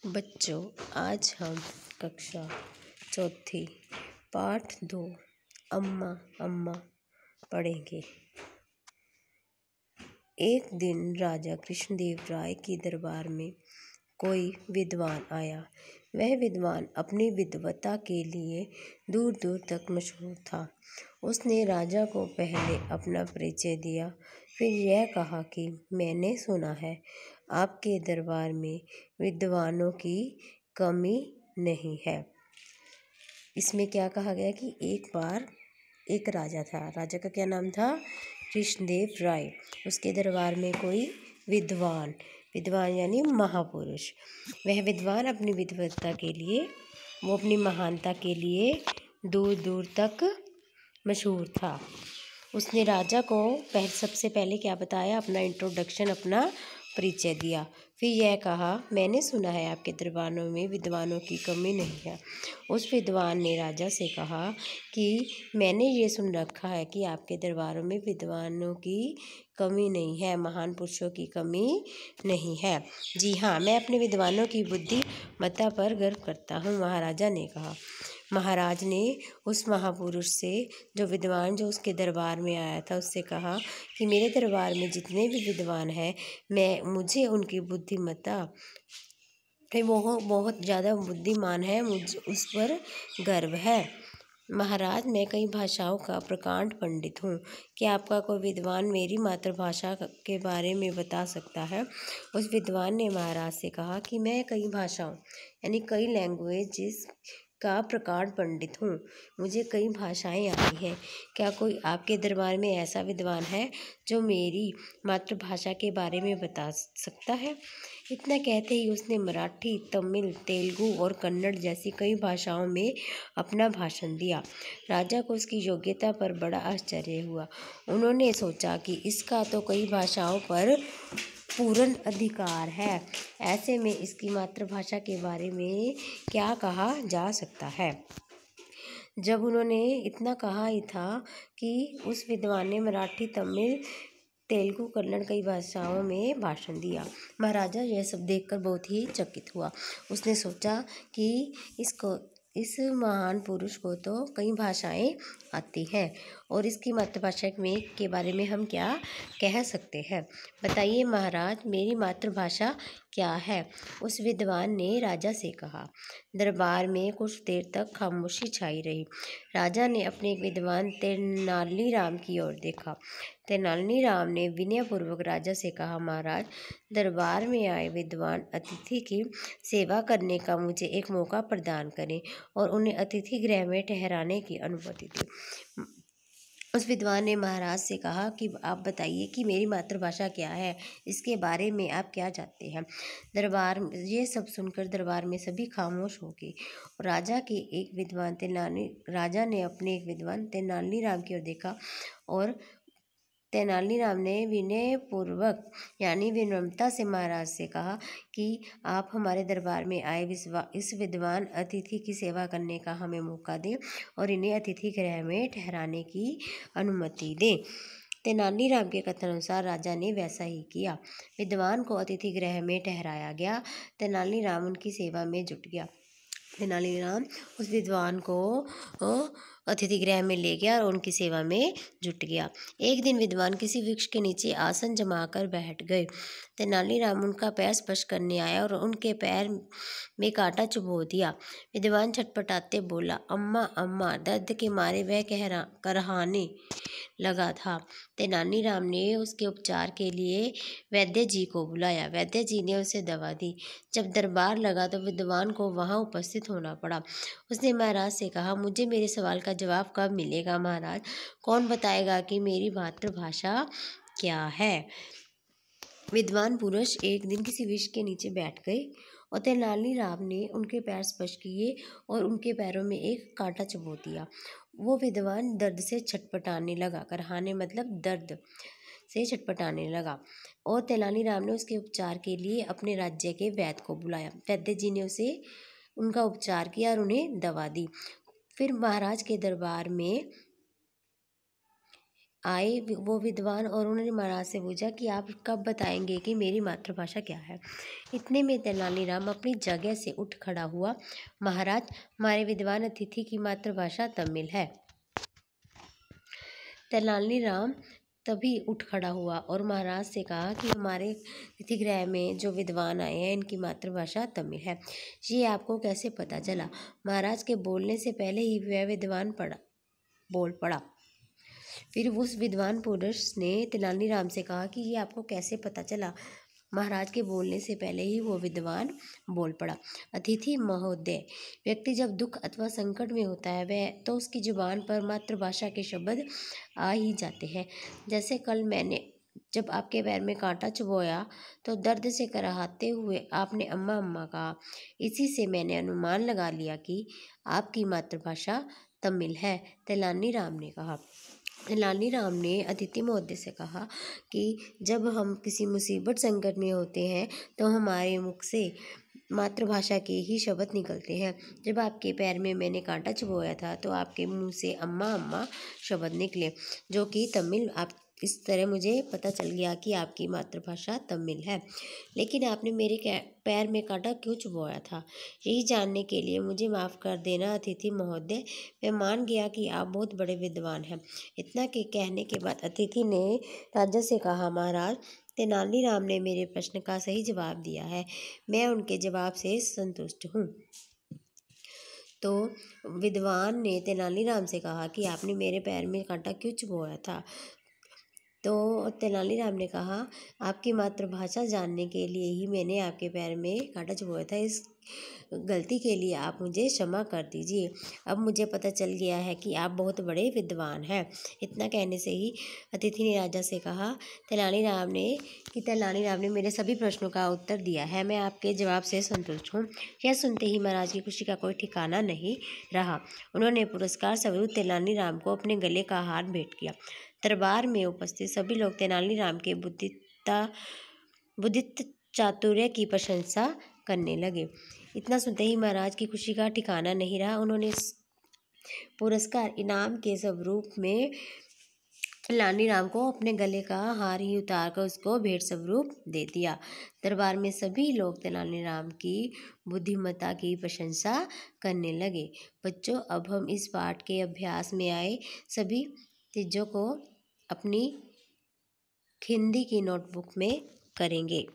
बच्चों, आज हम कक्षा चौथी पाठ 2 अम्मा अम्मा पढ़ेंगे। एक दिन राजा कृष्णदेव राय के दरबार में कोई विद्वान आया। वह विद्वान अपनी विद्वता के लिए दूर दूर तक मशहूर था। उसने राजा को पहले अपना परिचय दिया, फिर यह कहा कि मैंने सुना है आपके दरबार में विद्वानों की कमी नहीं है। इसमें क्या कहा गया कि एक बार एक राजा था। राजा का क्या नाम था? कृष्णदेव राय। उसके दरबार में कोई विद्वान यानी महापुरुष। वह विद्वान अपनी विद्वता के लिए, वो अपनी महानता के लिए दूर दूर तक मशहूर था। उसने राजा को सबसे पहले क्या बताया? अपना इंट्रोडक्शन, अपना परिचय दिया। फिर यह कहा, मैंने सुना है आपके दरबारों में विद्वानों की कमी नहीं है। उस विद्वान ने राजा से कहा कि मैंने ये सुन रखा है कि आपके दरबारों में विद्वानों की कमी नहीं है, महान पुरुषों की कमी नहीं है। जी हाँ, मैं अपने विद्वानों की बुद्धिमत्ता पर गर्व करता हूँ, महाराजा ने कहा। महाराज ने उस महापुरुष से, जो विद्वान जो उसके दरबार में आया था, उससे कहा कि मेरे दरबार में जितने भी विद्वान हैं, मुझे उनकी बुद्धिमत्ता, वो बहुत ज़्यादा बुद्धिमान है, मुझे उस पर गर्व है। महाराज, मैं कई भाषाओं का प्रकांड पंडित हूँ। क्या आपका कोई विद्वान मेरी मातृभाषा के बारे में बता सकता है? उस विद्वान ने महाराज से कहा कि मैं कई भाषाओं यानी कई लैंग्वेजेस का प्रकांड पंडित हूँ, मुझे कई भाषाएं आती हैं। क्या कोई आपके दरबार में ऐसा विद्वान है जो मेरी मातृभाषा के बारे में बता सकता है? इतना कहते ही उसने मराठी, तमिल, तेलुगु और कन्नड़ जैसी कई भाषाओं में अपना भाषण दिया। राजा को उसकी योग्यता पर बड़ा आश्चर्य हुआ। उन्होंने सोचा कि इसका तो कई भाषाओं पर पूर्ण अधिकार है, ऐसे में इसकी मातृभाषा के बारे में क्या कहा जा सकता है। जब उन्होंने इतना कहा ही था कि उस विद्वान ने मराठी, तमिल, तेलुगु, कन्नड़ कई भाषाओं में भाषण दिया। महाराजा यह सब देखकर बहुत ही चकित हुआ। उसने सोचा कि इस महान पुरुष को तो कई भाषाएं आती हैं और इसकी मातृभाषा के बारे में हम क्या कह सकते हैं? बताइए महाराज, मेरी मातृभाषा क्या है? उस विद्वान ने राजा से कहा। दरबार में कुछ देर तक खामोशी छाई रही। राजा ने अपने एक विद्वान तेनालीराम की ओर देखा। तेनालीराम ने विनयपूर्वक राजा से कहा, महाराज, दरबार में आए विद्वान अतिथि की सेवा करने का मुझे एक मौका प्रदान करें और उन्हें अतिथि गृह में ठहराने की अनुमति दें। उस विद्वान ने महाराज से कहा कि आप बताइए कि मेरी मातृभाषा क्या है, इसके बारे में आप क्या जानते हैं? ये सब सुनकर दरबार में सभी खामोश हो गए। राजा ने अपने एक विद्वान तेनालीराम की ओर देखा और तेनालीराम ने विनयपूर्वक यानी विनम्रता से महाराज से कहा कि आप हमारे दरबार में आए इस विद्वान अतिथि की सेवा करने का हमें मौका दें और इन्हें अतिथि गृह में ठहराने की अनुमति दें। तेनालीराम के कथन अनुसार राजा ने वैसा ही किया। विद्वान को अतिथि गृह में ठहराया गया। तेनालीराम उनकी सेवा में जुट गया। तेनालीराम उस विद्वान को अतिथि गृह में ले गया और उनकी सेवा में जुट गया। एक दिन विद्वान किसी वृक्ष के नीचे आसन जमाकर बैठ गए। तेनालीराम उनका पैर स्पर्श करने आया और उनके पैर में कांटा चुभो दिया। विद्वान छटपटाते बोला, अम्मा अम्मा। दर्द के मारे वह करहाने लगा था। तेनालीराम ने उसके उपचार के लिए वैद्य जी को बुलाया। वैद्य जी ने उसे दवा दी। जब दरबार लगा तो विद्वान को वहां उपस्थित होना पड़ा। उसने महाराज से कहा, मुझे मेरे सवाल का जवाब कब मिलेगा महाराज? कौन बताएगा कि मेरी मातृभाषा क्या है? विद्वान पुरुष एक दिन किसी वृक्ष के नीचे बैठ गए और तेनालीराम ने उनके पैर स्पर्श किए और उनके पैरों में एक कांटा चुभो दिया। वो विद्वान दर्द से छटपटाने लगा। करहाने मतलब दर्द से छटपटाने लगा और तेनालीराम ने उसके उपचार के लिए अपने राज्य के वैद्य को बुलाया। वैद्य जी ने उनका उपचार किया और उन्हें दवा दी। फिर महाराज के दरबार में आए वो विद्वान और उन्होंने महाराज से पूछा कि आप कब बताएंगे कि मेरी मातृभाषा क्या है। इतने में तेनालीराम अपनी जगह से उठ खड़ा हुआ। महाराज, हमारे विद्वान अतिथि की मातृभाषा तमिल है। तेनालीराम तभी उठ खड़ा हुआ और महाराज से कहा कि हमारे अतिथि गृह में जो विद्वान आए हैं इनकी मातृभाषा तमिल है। ये आपको कैसे पता चला? महाराज के बोलने से पहले ही वह विद्वान बोल पड़ा। फिर उस विद्वान पुरुष ने तेनालीराम से कहा कि ये आपको कैसे पता चला? महाराज के बोलने से पहले ही वो विद्वान बोल पड़ा। अतिथि महोदय, व्यक्ति जब दुख अथवा संकट में होता है वह तो उसकी जुबान पर मातृभाषा के शब्द आ ही जाते हैं। जैसे कल मैंने जब आपके पैर में कांटा चुभोया तो दर्द से कराहते हुए आपने अम्मा अम्मा कहा। इसी से मैंने अनुमान लगा लिया कि आपकी मातृभाषा तमिल है। तेनालीराम ने कहा। तेनालीराम ने अतिथि महोदय से कहा कि जब हम किसी मुसीबत संकट में होते हैं तो हमारे मुख से मातृभाषा के ही शब्द निकलते हैं। जब आपके पैर में मैंने कांटा चुभोया था तो आपके मुंह से अम्मा अम्मा शब्द निकले, जो कि तमिल। आप इस तरह मुझे पता चल गया कि आपकी मातृभाषा तमिल है। लेकिन आपने मेरे पैर में कांटा क्यों चुभोया था? यही जानने के लिए मुझे माफ़ कर देना अतिथि महोदय। मैं मान गया कि आप बहुत बड़े विद्वान हैं। इतना के कहने के बाद अतिथि ने राजा से कहा, महाराज, तेनालीराम ने मेरे प्रश्न का सही जवाब दिया है। मैं उनके जवाब से संतुष्ट हूँ। तो विद्वान ने तेनालीराम से कहा कि आपने मेरे पैर में कांटा क्यों चुभोया था? तो तेनालीराम ने कहा, आपकी मातृभाषा जानने के लिए ही मैंने आपके पैर में कांटा चुभोया था। इस गलती के लिए आप मुझे क्षमा कर दीजिए। अब मुझे पता चल गया है कि आप बहुत बड़े विद्वान हैं। इतना कहने से ही अतिथि ने राजा से कहा, तेनालीराम ने मेरे सभी प्रश्नों का उत्तर दिया है। मैं आपके जवाब से संतुष्ट हूँ। यह सुनते ही महाराज की खुशी का कोई ठिकाना नहीं रहा। उन्होंने पुरस्कार स्वरूप तेनालीराम को अपने गले का हार भेंट किया। दरबार में उपस्थित सभी लोग तेनालीराम के बुद्धित्त चातुर्य की प्रशंसा करने लगे। इतना सुनते ही महाराज की खुशी का ठिकाना नहीं रहा। उन्होंने पुरस्कार इनाम के स्वरूप में तेनालीराम को अपने गले का हार ही उतार कर उसको भेंट स्वरूप दे दिया। दरबार में सभी लोग तेनालीराम की बुद्धिमत्ता की प्रशंसा करने लगे। बच्चों, अब हम इस पाठ के अभ्यास में आए सभी चीज़ों को अपनी हिंदी की नोटबुक में करेंगे।